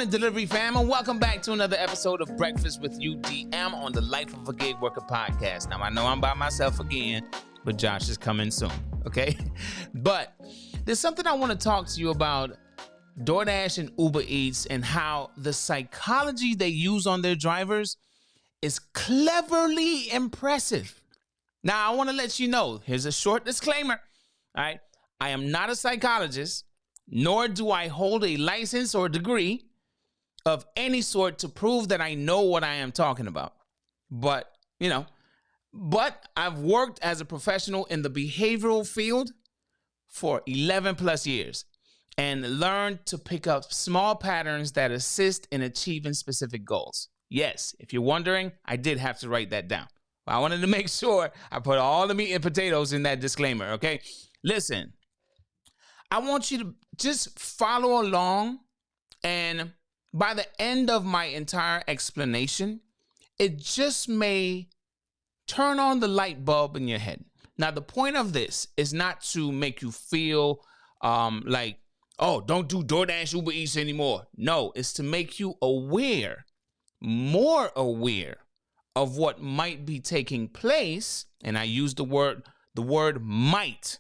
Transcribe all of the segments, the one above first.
morning, delivery fam, and welcome back to another episode of Breakfast with UDM on the Life of a Gig Worker podcast. Now, I know I'm by myself again, but Josh is coming soon, okay? But there's something I want to talk to you about DoorDash and Uber Eats and how the psychology they use on their drivers is cleverly impressive. Now, I want to let you know, here's a short disclaimer, all right? I am not a psychologist, nor do I hold a license or degree of any sort to prove that I know what I am talking about. But I've worked as a professional in the behavioral field for 11 plus years and learned to pick up small patterns that assist in achieving specific goals. Yes, if you're wondering, I did have to write that down. I wanted to make sure I put all the meat and potatoes in that disclaimer, okay? Listen, I want you to just follow along, and by the end of my entire explanation, it just may turn on the light bulb in your head. Now, the point of this is not to make you feel like, oh, don't do DoorDash, Uber Eats anymore. No, it's to make you aware, more aware of what might be taking place. And I use the word might,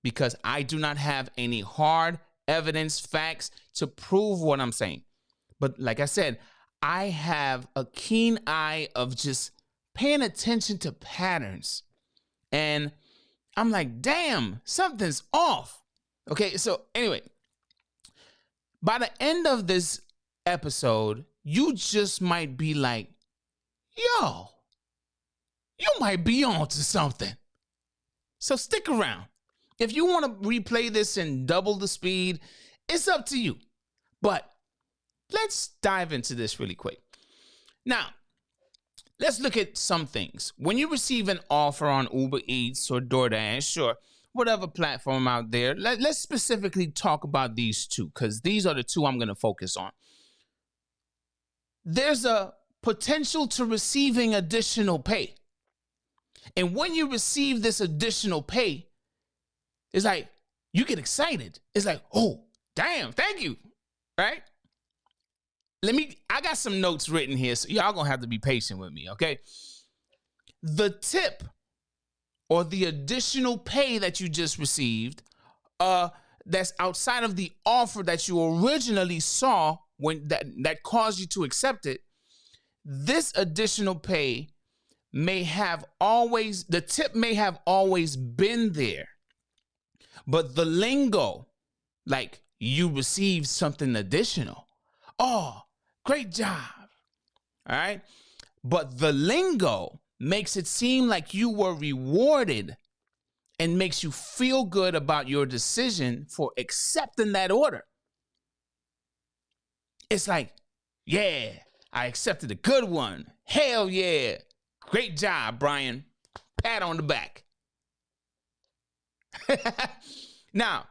because I do not have any hard evidence, facts to prove what I'm saying. But like I said, I have a keen eye of just paying attention to patterns. And I'm like, damn, something's off. Okay, so anyway, by the end of this episode, you just might be like, yo, you might be on to something. So stick around. If you want to replay this and double the speed, it's up to you. But let's dive into this really quick. Now, let's look at some things. When you receive an offer on Uber Eats or DoorDash or whatever platform out there, let's specifically talk about these two, because these are the two I'm going to focus on. There's a potential to receiving additional pay. And when you receive this additional pay, it's like you get excited. It's like, oh, damn, thank you, right? I got some notes written here, so y'all gonna have to be patient with me, okay? The tip or the additional pay that you just received, that's outside of the offer that you originally saw when that caused you to accept it. This additional pay the tip may have always been there, but the lingo, like you received something additional. Oh, great job. All right. But the lingo makes it seem like you were rewarded and makes you feel good about your decision for accepting that order. It's like, yeah, I accepted a good one. Hell yeah. Great job, Brian. Pat on the back. Now,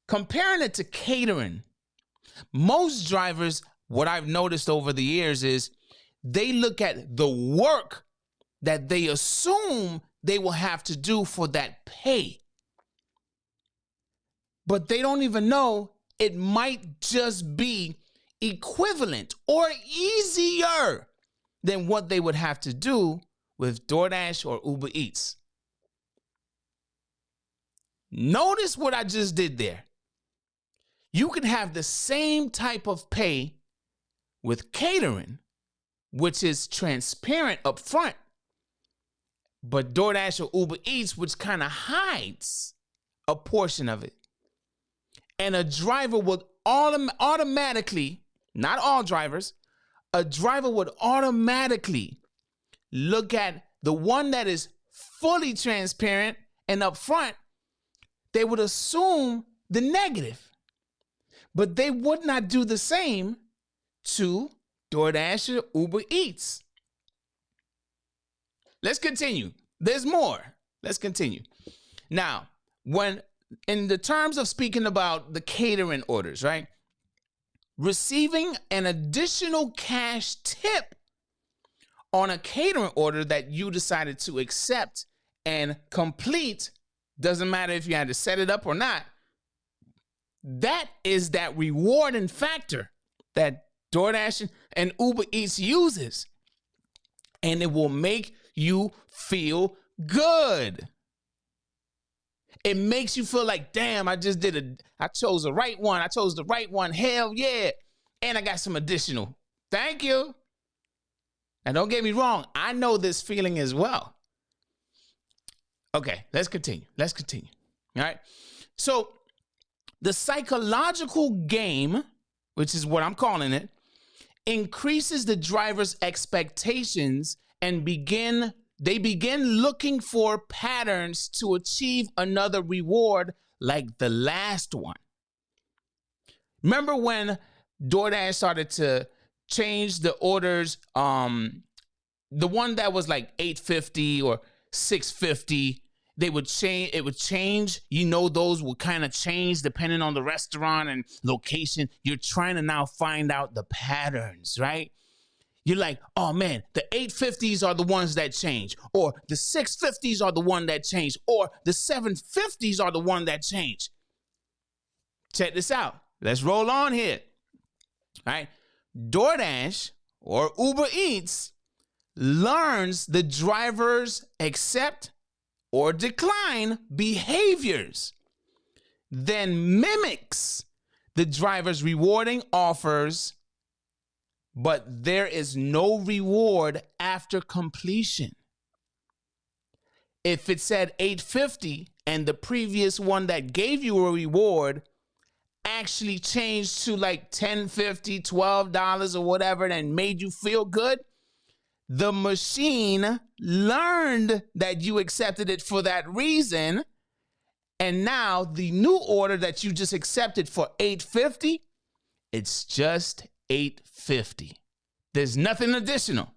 comparing it to catering, most drivers, what I've noticed over the years is they look at the work that they assume they will have to do for that pay. But they don't even know it might just be equivalent or easier than what they would have to do with DoorDash or Uber Eats. Notice what I just did there. You can have the same type of pay with catering, which is transparent up front, but DoorDash or Uber Eats, which kind of hides a portion of it. And a driver would automatically, not all drivers, a driver would automatically look at the one that is fully transparent and upfront. They would assume the negative, but they would not do the same to DoorDash or Uber Eats. Let's continue. There's more. Let's continue. Now, when in the terms of speaking about the catering orders, right? Receiving an additional cash tip on a catering order that you decided to accept and complete, doesn't matter if you had to set it up or not, that is that rewarding factor that DoorDash and Uber Eats uses, and it will make you feel good. It makes you feel like, damn, I chose the right one. Hell yeah. And I got some additional. Thank you. And don't get me wrong, I know this feeling as well. Okay, let's continue. All right. So the psychological game, which is what I'm calling it, increases the driver's expectations and they begin looking for patterns to achieve another reward like the last one. Remember when DoorDash started to change the orders, the one that was like $8.50 or $6.50, it would change. You know, those would kind of change depending on the restaurant and location. You're trying to now find out the patterns, right? You're like, oh man, the 850s are the ones that change, or the 650s are the one that change, or the 750s are the one that change. Check this out. Let's roll on here. All right. DoorDash or Uber Eats learns the drivers accept or decline behaviors, then mimics the driver's rewarding offers, but there is no reward after completion. If it said $8.50 and the previous one that gave you a reward actually changed to like $10.50, $12 or whatever and made you feel good, the machine learned that you accepted it for that reason. And now the new order that you just accepted for $8.50, it's just $8.50. There's nothing additional.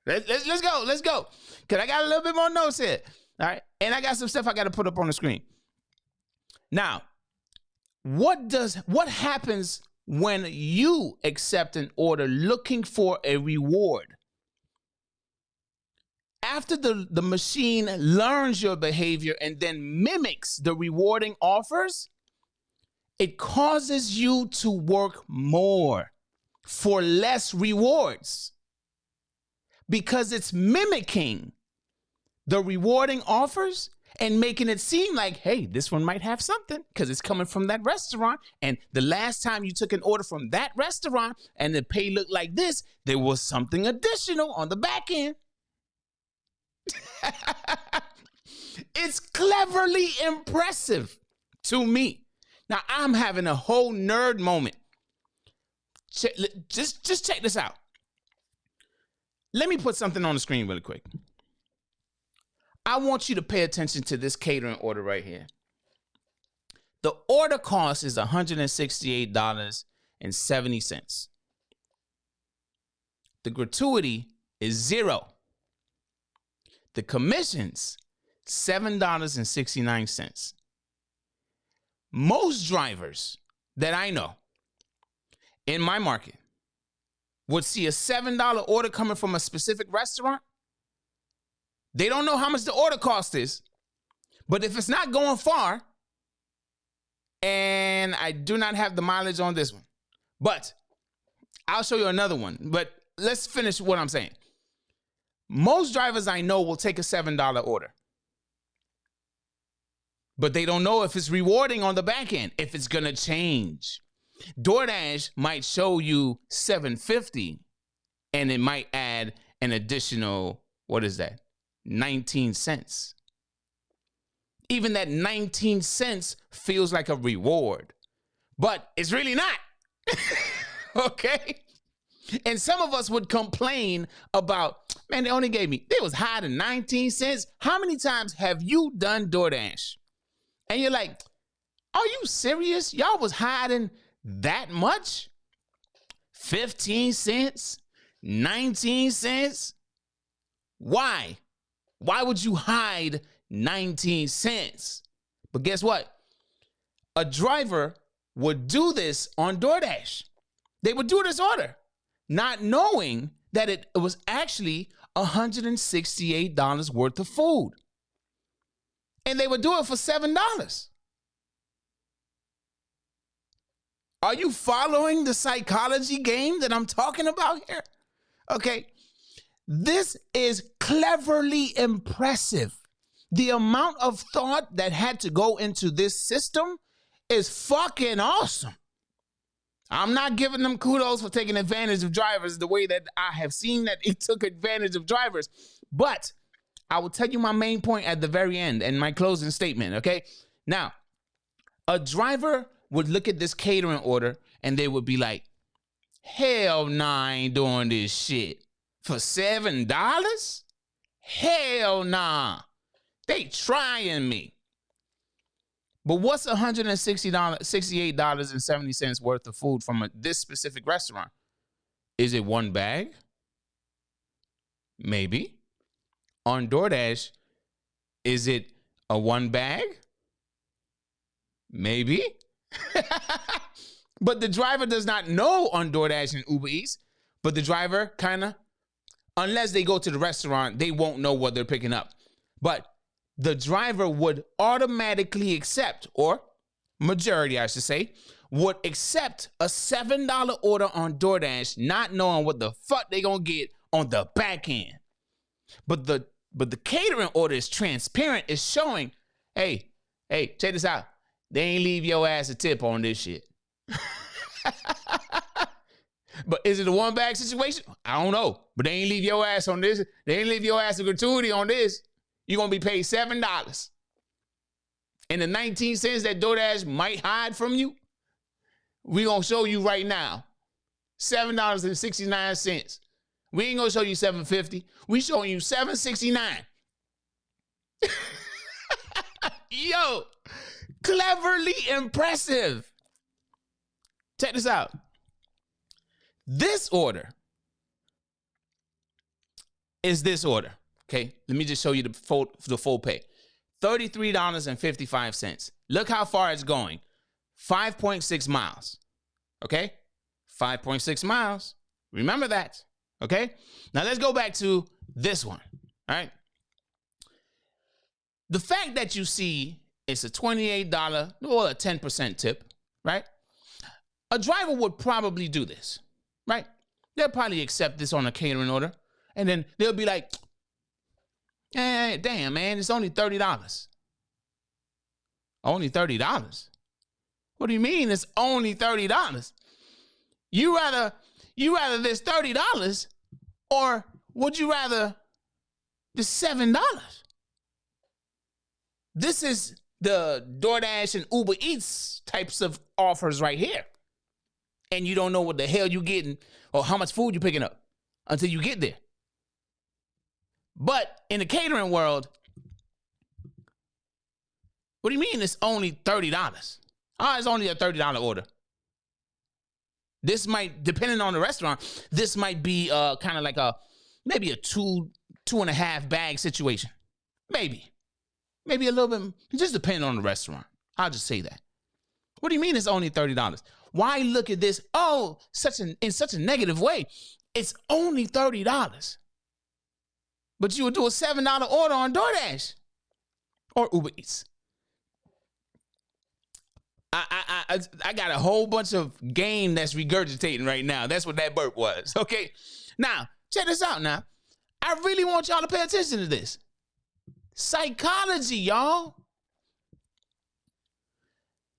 Let's go. Because I got a little bit more notes here. All right. And I got some stuff I got to put up on the screen. Now, what happens when you accept an order looking for a reward? After the machine learns your behavior and then mimics the rewarding offers, it causes you to work more for less rewards because it's mimicking the rewarding offers and making it seem like, hey, this one might have something because it's coming from that restaurant. And the last time you took an order from that restaurant and the pay looked like this, there was something additional on the back end. It's cleverly impressive to me. Now, I'm having a whole nerd moment. Just check this out. Let me put something on the screen really quick. I want you to pay attention to this catering order right here. The order cost is $168.70. The gratuity is $0. The commissions, $7.69. Most drivers that I know in my market would see a $7 order coming from a specific restaurant. They don't know how much the order cost is, but if it's not going far, and I do not have the mileage on this one, but I'll show you another one. But let's finish what I'm saying. Most drivers I know will take a $7 order, but they don't know if it's rewarding on the back end, if it's going to change. DoorDash might show you $7.50 and it might add an additional, what is that? 19 cents. Even that 19 cents feels like a reward, but it's really not. Okay? And some of us would complain about, man, they only gave me, they was higher than 19 cents. How many times have you done DoorDash? And you're like, are you serious? Y'all was hiding that much? 15 cents? 19 cents? Why? Why would you hide 19 cents? But guess what? A driver would do this on DoorDash. They would do this order, not knowing that it was actually $168 worth of food. And they would do it for $7. Are you following the psychology game that I'm talking about here? Okay. This is cleverly impressive. The amount of thought that had to go into this system is fucking awesome. I'm not giving them kudos for taking advantage of drivers the way that I have seen that it took advantage of drivers. But I will tell you my main point at the very end and my closing statement, okay? Now, a driver would look at this catering order and they would be like, hell nah, I ain't doing this shit. For $7? Hell nah. They trying me. But what's $168.70 worth of food from this specific restaurant? Is it one bag? Maybe. On DoorDash, is it a one bag? Maybe. But the driver does not know on DoorDash and Uber Eats. But the driver kind of, unless they go to the restaurant, they won't know what they're picking up. But the driver would automatically accept, or majority, I should say, would accept a $7 order on DoorDash, not knowing what the fuck they gonna get on the back end. But the catering order is transparent. It's showing, hey, check this out. They ain't leave your ass a tip on this shit. But is it a one bag situation? I don't know. But they ain't leave your ass on this. They ain't leave your ass a gratuity on this. You're going to be paid $7. And the 19 cents that DoorDash might hide from you, we going to show you right now. $7.69. We ain't going to show you $7.50. We showing you $7.69. Yo, cleverly impressive. Check this out. This order is this order. Okay, let me just show you the full pay. $33.55. Look how far it's going. 5.6 miles. Okay, 5.6 miles. Remember that. Okay, now let's go back to this one. All right. The fact that you see it's a $28 or a 10% tip, right? A driver would probably do this, right? They'll probably accept this on a catering order, and then they'll be like, hey, damn, man, it's only $30. Only $30? What do you mean it's only $30? You rather this $30, or would you rather the $7? This is the DoorDash and Uber Eats types of offers right here. And you don't know what the hell you're getting or how much food you're picking up until you get there. But in the catering world, what do you mean it's only $30? It's only a $30 order. This might, depending on the restaurant, this might be kind of like maybe a two and a half bag situation. Maybe a little bit, just depending on the restaurant. I'll just say that. What do you mean it's only $30? Why look at this? Oh, in such a negative way. It's only $30. But you would do a $7 order on DoorDash or Uber Eats. I got a whole bunch of game that's regurgitating right now. That's what that burp was. Okay. Now, check this out now. I really want y'all to pay attention to this. Psychology, y'all.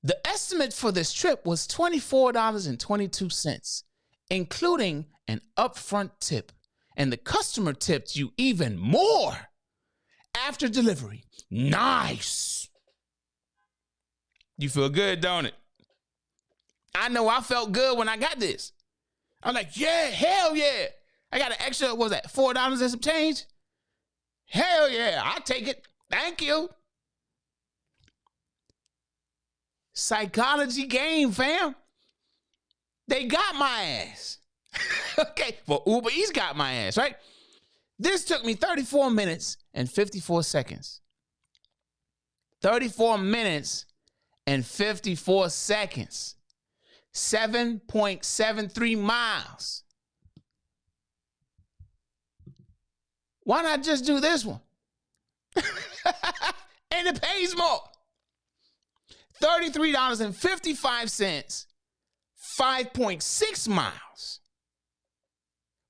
The estimate for this trip was $24.22, including an upfront tip. And the customer tipped you even more after delivery. Nice. You feel good, don't it? I know I felt good when I got this. I'm like, yeah, hell yeah. I got an extra, what was that, $4 and some change? Hell yeah, I'll take it. Thank you. Psychology game, fam. They got my ass. Okay, well, Uber Eats got my ass, right? This took me 34 minutes and 54 seconds. 34 minutes and 54 seconds. 7.73 miles. Why not just do this one? And it pays more. $33.55, 5.6 miles.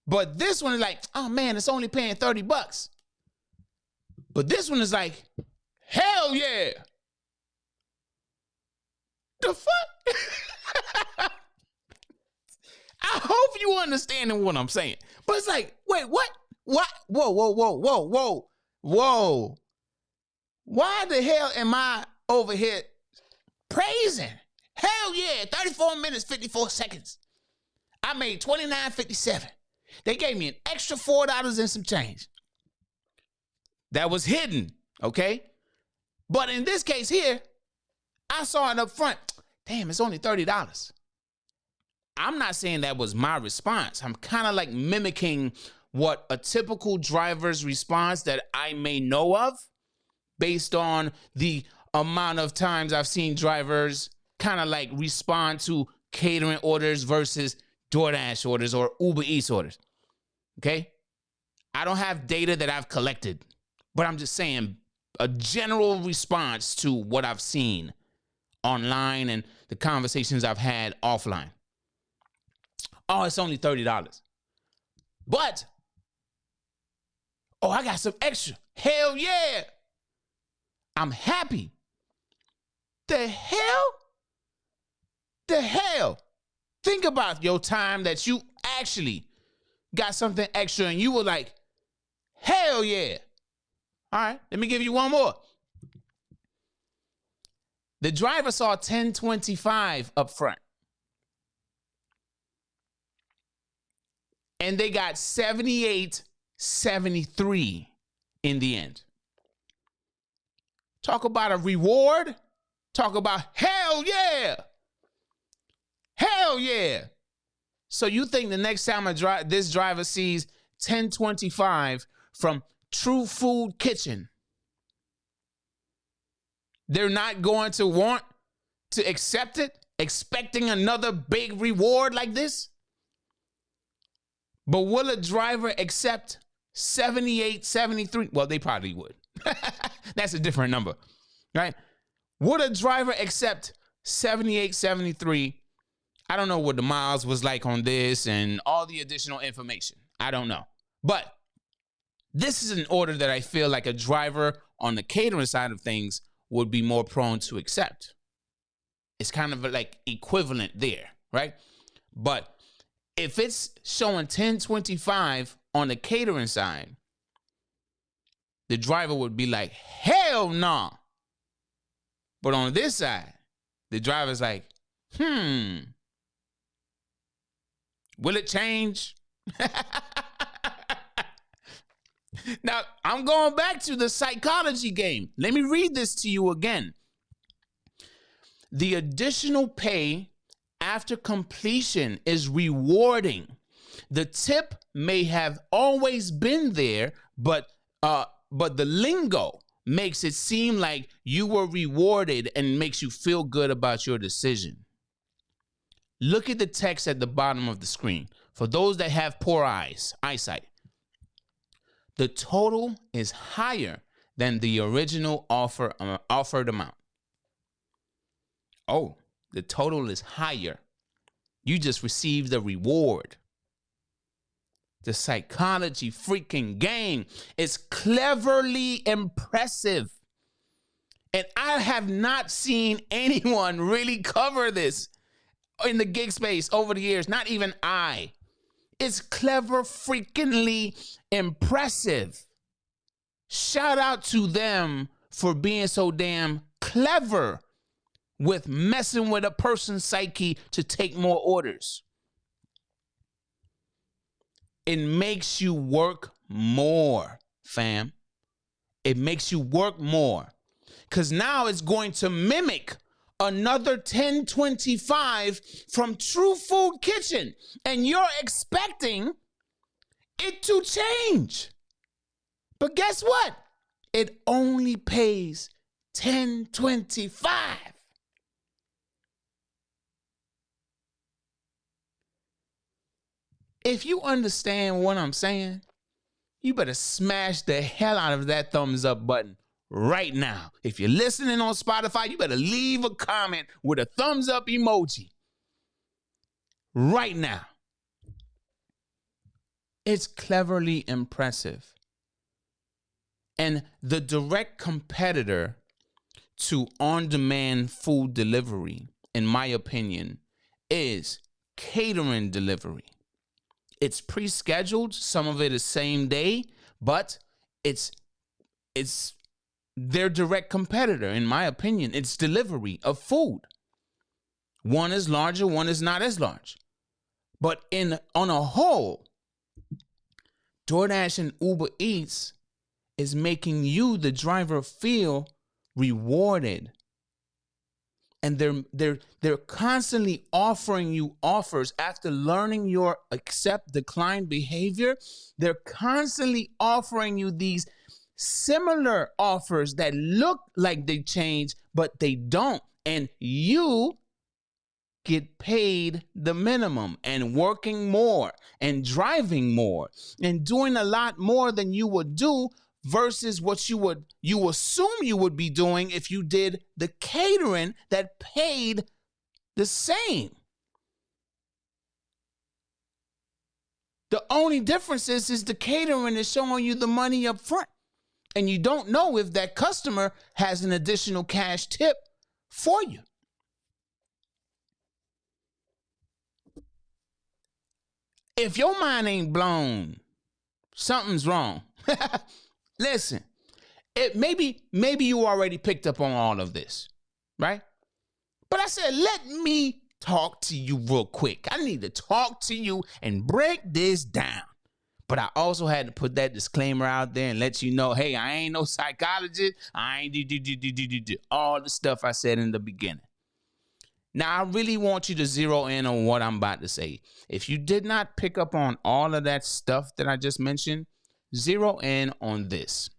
But this one is like, oh man, it's only paying $30. But this one is like, hell yeah. The fuck? I hope you understanding what I'm saying. But it's like, wait, what? What? Whoa. Why the hell am I over here praising? Hell yeah, 34 minutes, 54 seconds. I made $29.57. They gave me an extra $4 and some change. That was hidden, okay? But in this case here, I saw it up front. Damn, it's only $30. I'm not saying that was my response. I'm kind of like mimicking what a typical driver's response that I may know of based on the amount of times I've seen drivers kind of like respond to catering orders versus DoorDash orders or Uber Eats orders, okay? I don't have data that I've collected, but I'm just saying a general response to what I've seen online and the conversations I've had offline. Oh, it's only $30. But, oh, I got some extra. Hell yeah. I'm happy. The hell? The hell? Think about your time that you actually got something extra and you were like, hell yeah. All right, let me give you one more. The driver saw 10.25 up front. And they got 78.73 in the end. Talk about a reward. Talk about hell yeah. Hell yeah. So you think the next time this driver sees 10.25 from True Food Kitchen, they're not going to want to accept it, expecting another big reward like this? But will a driver accept 78.73? Well, they probably would. That's a different number, right? Would a driver accept 78.73? I don't know what the miles was like on this and all the additional information. I don't know. But this is an order that I feel like a driver on the catering side of things would be more prone to accept. It's kind of like equivalent there, right? But if it's showing 10.25 on the catering side, the driver would be like, hell no. Nah. But on this side, the driver's like, will it change? Now, I'm going back to the psychology game. Let me read this to you again. The additional pay after completion is rewarding. The tip may have always been there, but the lingo makes it seem like you were rewarded and makes you feel good about your decision. Look at the text at the bottom of the screen. For those that have poor eyesight, the total is higher than the original offered amount. Oh, the total is higher. You just received the reward. The psychology freaking game is cleverly impressive. And I have not seen anyone really cover this in the gig space over the years, not even I. It's clever freakingly impressive. Shout out to them for being so damn clever with messing with a person's psyche to take more orders. It makes you work more, fam. It makes you work more. Because now it's going to mimic another 10.25 from True Food Kitchen. And you're expecting it to change. But guess what? It only pays 10.25. If you understand what I'm saying, you better smash the hell out of that thumbs up button right now. If you're listening on Spotify, you better leave a comment with a thumbs up emoji. right now. It's cleverly impressive. And the direct competitor to on-demand food delivery, in my opinion, is catering delivery. It's pre-scheduled. Some of it is same day, but it's their direct competitor, in my opinion. It's delivery of food. One is larger, one is not as large. But on a whole, DoorDash and Uber Eats is making you, the driver, feel rewarded. And they're constantly offering you offers after learning your accept decline behavior. They're constantly offering you these similar offers that look like they change, but they don't. And you get paid the minimum and working more and driving more and doing a lot more than you would do versus what you assume you would be doing if you did the catering that paid the same. The only difference is the catering is showing you the money up front, and you don't know if that customer has an additional cash tip for you. If your mind ain't blown, something's wrong. Listen, maybe you already picked up on all of this, right? But I said, let me talk to you real quick. I need to talk to you and break this down. But I also had to put that disclaimer out there and let you know, hey, I ain't no psychologist. I ain't all the stuff I said in the beginning. Now, I really want you to zero in on what I'm about to say. If you did not pick up on all of that stuff that I just mentioned, zero in on this.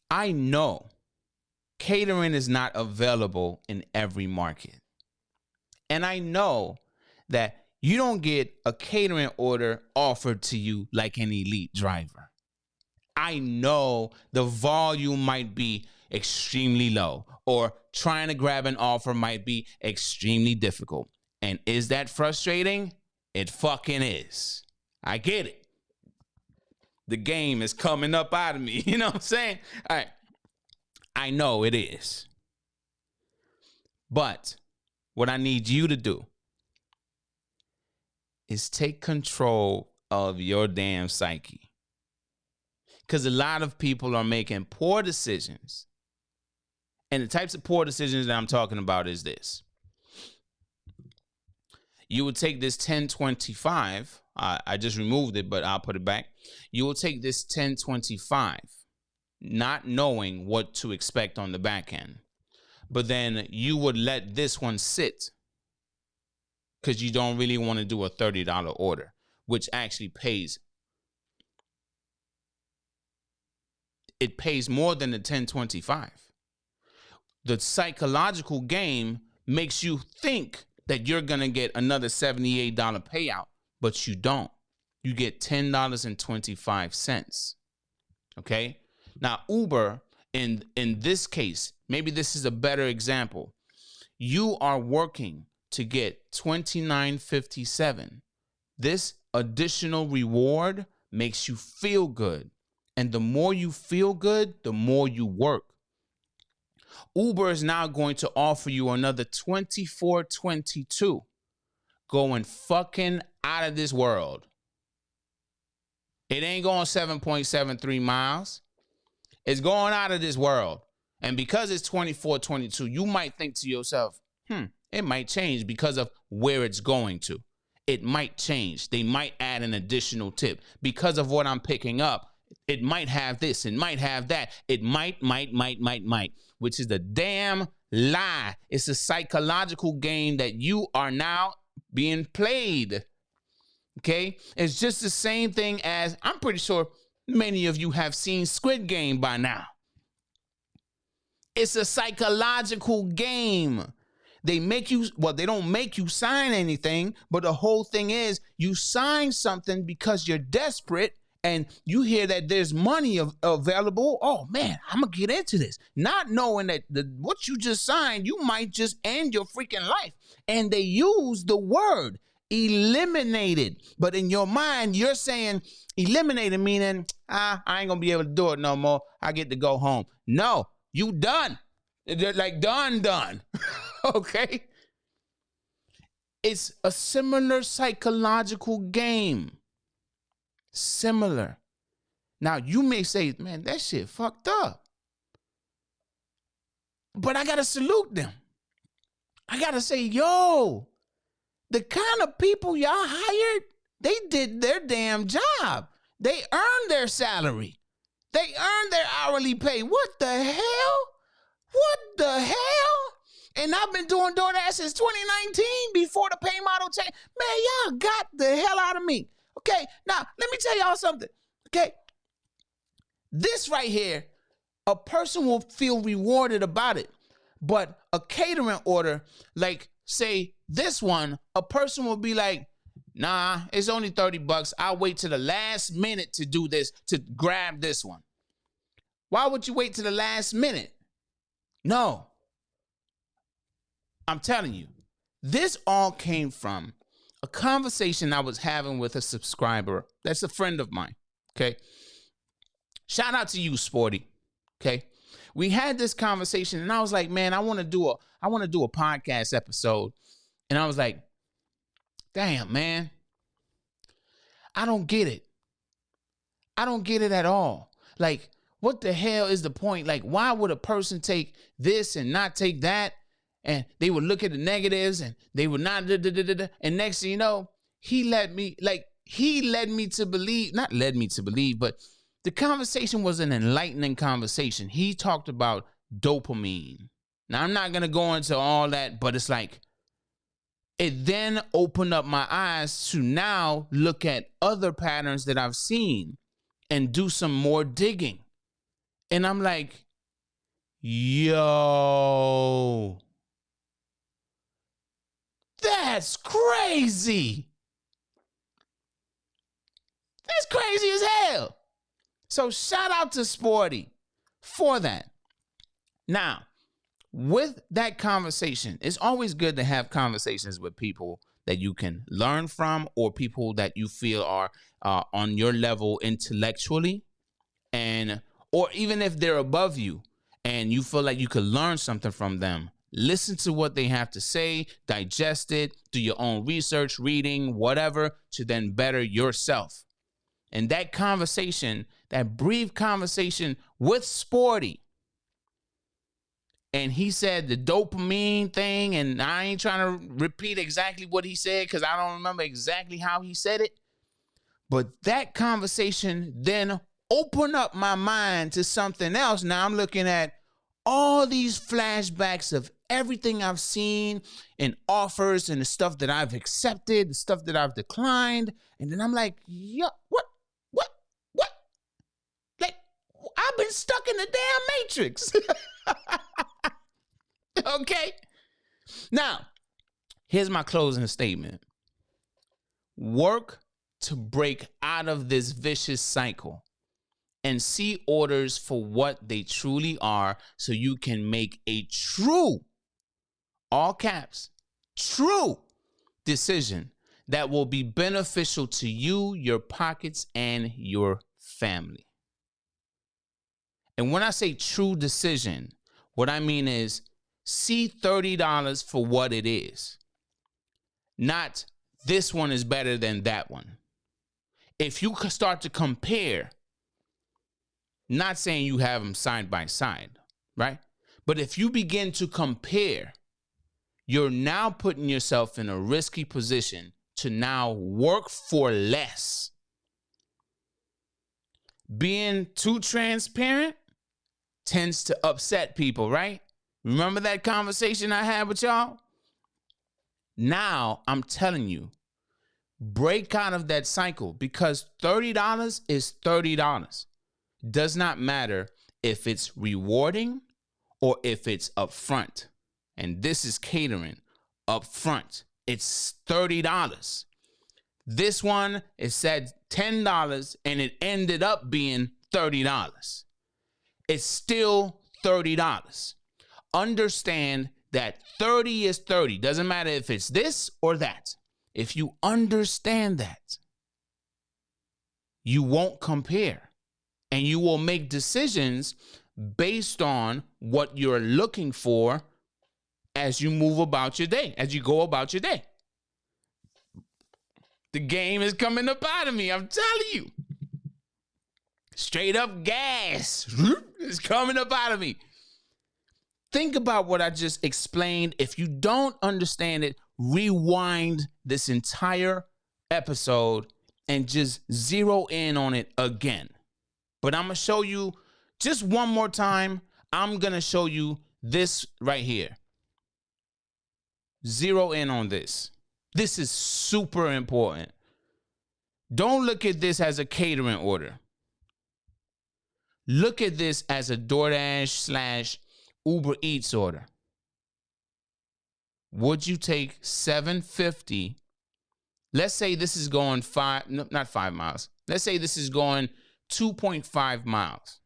I know catering is not available in every market. And I know that you don't get a catering order offered to you like an elite driver. I know the volume might be extremely low, or trying to grab an offer might be extremely difficult. And is that frustrating? It fucking is. I get it. The game is coming up out of me. You know what I'm saying? All right. I know it is. But what I need you to do is take control of your damn psyche. Because a lot of people are making poor decisions. And the types of poor decisions that I'm talking about is this. You would take this 1025. I just removed it, but I'll put it back. You will take this 1025, not knowing what to expect on the back end. But then you would let this one sit because you don't really want to do a $30 order, which actually pays. It pays more than the 1025. The psychological game makes you think that you're going to get another $78 payout, but you don't. You get $10.25. Okay? Now, Uber, in this case, maybe this is a better example. You are working to get $29.57. This additional reward makes you feel good. And the more you feel good, the more you work. Uber is now going to offer you another $24.22. Going fucking out of this world. It ain't going 7.73 miles. It's going out of this world. And because it's $24.22, you might think to yourself, it might change because of where it's going to. It might change. They might add an additional tip. Because of what I'm picking up, it might have this, it might have that. It might, which is the damn lie. It's a psychological game that you are now being played. Okay? It's just the same thing as, I'm pretty sure many of you have seen Squid Game by now. It's a psychological game. They make you, well, they don't make you sign anything, but the whole thing is you sign something because you're desperate and you hear that there's money available. Oh man, I'm gonna get into this, not knowing that what you just signed, you might just end your freaking life. And they use the word eliminated, but in your mind, you're saying eliminated, meaning I ain't gonna be able to do it no more. I get to go home. No, you done. They're like done. Okay. It's a similar psychological game. Similar. Now, you may say, man, that shit fucked up. But I got to salute them. I got to say, yo, the kind of people y'all hired, they did their damn job. They earned their salary. They earned their hourly pay. What the hell? What the hell? And I've been doing DoorDash since 2019 before the pay model change. Man, y'all got the hell out of me. Okay, now let me tell y'all something. Okay, this right here, a person will feel rewarded about it. But a catering order, like say this one, a person will be like, nah, it's only $30. I'll wait to the last minute to do this, to grab this one. Why would you wait to the last minute? No. I'm telling you, this all came from a conversation I was having with a subscriber that's a friend of mine, okay? Shout out to you, Sporty, okay? We had this conversation, and I was like, man, I want to do a podcast episode. And I was like, damn, man, I don't get it. I don't get it at all. Like, what the hell is the point? Like, why would a person take this and not take that? And they would look at the negatives and they would not, and next thing you know, he led me to believe, not led me to believe, but the conversation was an enlightening conversation. He talked about dopamine. Now, I'm not going to go into all that, but it's like, it then opened up my eyes to now look at other patterns that I've seen and do some more digging. And I'm like, yo, that's crazy. That's crazy as hell. So shout out to Sporty for that. Now, with that conversation, it's always good to have conversations with people that you can learn from, or people that you feel are on your level intellectually, and or even if they're above you and you feel like you could learn something from them. Listen to what they have to say, digest it, do your own research, reading, whatever, to then better yourself. And that conversation, that brief conversation with Sporty, and he said the dopamine thing, and I ain't trying to repeat exactly what he said because I don't remember exactly how he said it. But that conversation then opened up my mind to something else. Now I'm looking at all these flashbacks of everything I've seen and offers and the stuff that I've accepted, the stuff that I've declined. And then I'm like, yo, what? Like, I've been stuck in the damn matrix. Okay. Now, here's my closing statement. Work to break out of this vicious cycle and see orders for what they truly are, so you can make a true, all caps, true decision that will be beneficial to you, your pockets, and your family. And when I say true decision, what I mean is see $30 for what it is. Not this one is better than that one. If you start to compare, not saying you have them side by side, right? But if you begin to compare, you're now putting yourself in a risky position to now work for less. Being too transparent tends to upset people, right? Remember that conversation I had with y'all? Now, I'm telling you, break out of that cycle, because $30 is $30. Does not matter if it's rewarding or if it's upfront. And this is catering upfront. It's $30. This one, it said $10 and it ended up being $30. It's still $30. Understand that 30 is 30. Doesn't matter if it's this or that. If you understand that, you won't compare and you will make decisions based on what you're looking for as you move about your day, as you go about your day. The game is coming up out of me, I'm telling you. Straight up gas is coming up out of me. Think about what I just explained. If you don't understand it, rewind this entire episode and just zero in on it again. But I'm going to show you just one more time. I'm going to show you this right here. Zero in on this. This is super important. Don't look at this as a catering order. Look at this as a DoorDash / Uber Eats order. Would you take $7.50? Let's say this is going not 5 miles. Let's say this is going 2.5 miles.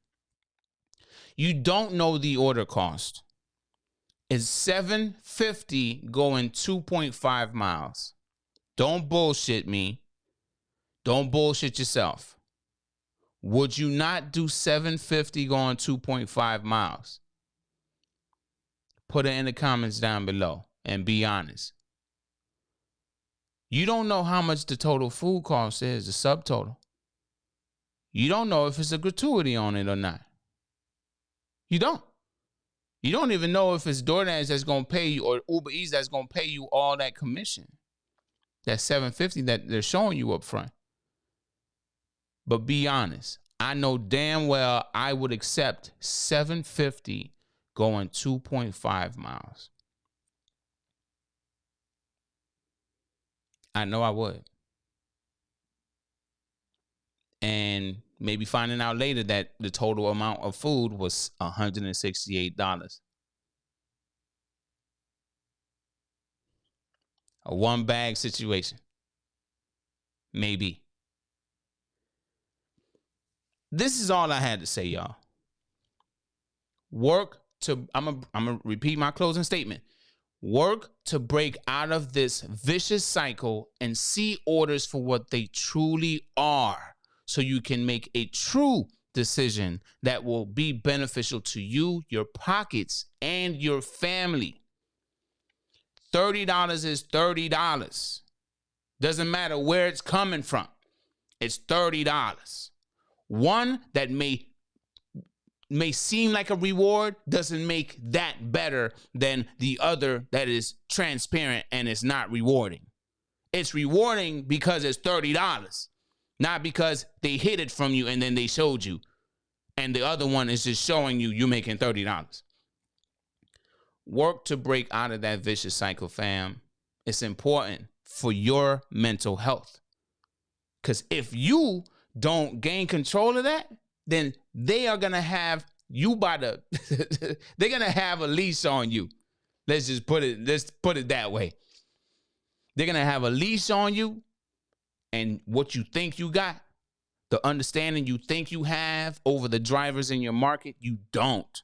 You don't know the order cost. It's $7.50 going 2.5 miles. Don't bullshit me. Don't bullshit yourself. Would you not do $7.50 going 2.5 miles? Put it in the comments down below and be honest. You don't know how much the total food cost is, the subtotal. You don't know if it's a gratuity on it or not. You don't. You don't even know if it's DoorDash that's going to pay you or Uber Eats that's going to pay you all that commission. That $7.50 that they're showing you up front. But be honest. I know damn well I would accept $7.50 going 2.5 miles. I know I would. And maybe finding out later that the total amount of food was $168. A one bag situation. Maybe. This is all I had to say, y'all. I'm gonna repeat my closing statement. Work to break out of this vicious cycle and see orders for what they truly are so you can make a true decision that will be beneficial to you, your pockets, and your family. $30 is $30. Doesn't matter where it's coming from. It's $30. One that may seem like a reward doesn't make that better than the other that is transparent and is not rewarding. It's rewarding because it's $30, not because they hid it from you and then they showed you. And the other one is just showing you you're making $30. Work to break out of that vicious cycle, fam. It's important for your mental health. Because if you don't gain control of that, then they are going to have you they're going to have a leash on you. Let's put it that way. They're going to have a leash on you, and what you think you got, the understanding you think you have over the drivers in your market, you don't.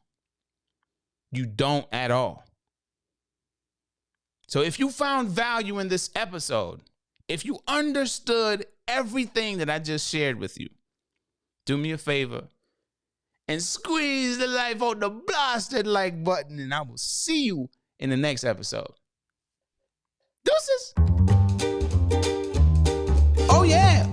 You don't at all. So if you found value in this episode, if you understood everything that I just shared with you, do me a favor and squeeze the life out the blasted like button, and I will see you in the next episode. Deuces. Oh yeah,